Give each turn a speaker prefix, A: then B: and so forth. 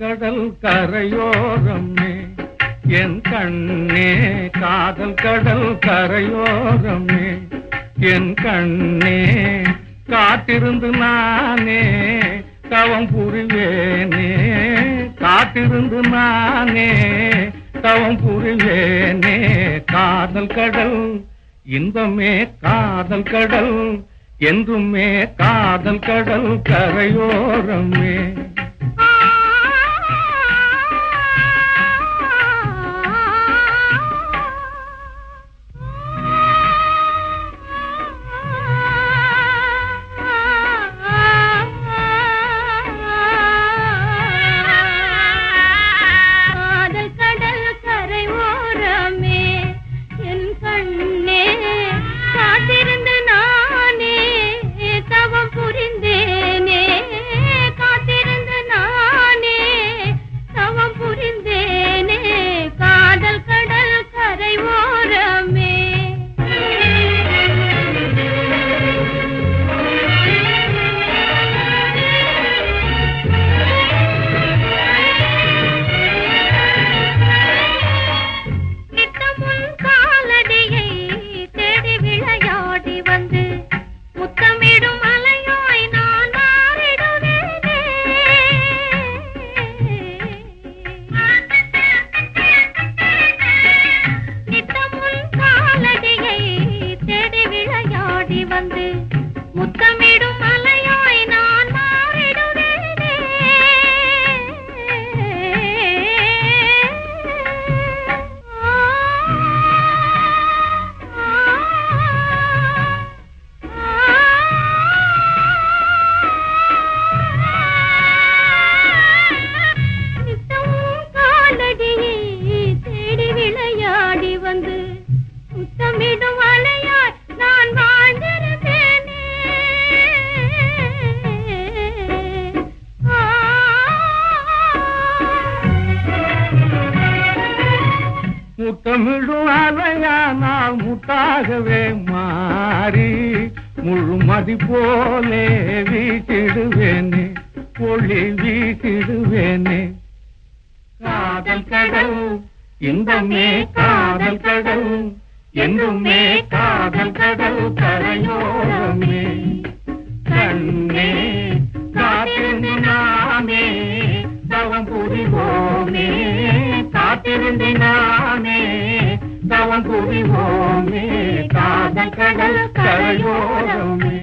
A: கடல் கரையோரமே என் கண்ணே, காதல் கடல் கரையோரமே என் கண்ணே, காத்திருந்து நானே தவம் புரிவேனே, காத்திருந்து நானே தவம் புரிவேனே. காதல் கடல் இன்பமே, காதல் கடல் என்றுமே, காதல் கடல் கரையோரமே.
B: முத்தமிடும் மலையாய் நான் மாறிடுவேனே. நித்தமும் காலடியை தேடி விளையாடி வந்து முத்தமிடும் மலையாய் நான் வாழ்ந்திருப்பேனே.
A: முத்தமிடும் அலையானால் முத்தாகவே மாறி முழுமதி போலே வீசிடுவேனே, ஒளி வீசிடுவேனே. காதல் கடல் இன்பமே, காதல் கடல் என்றுமே, காதல் கடல் கரையோரமே. கண்ணே, காத்திருந்து நாமே தவம் புரிவோமே, காத்திருந்து நாமே தவம் புரிவோமே. காதல் கடல் கரையோரமே.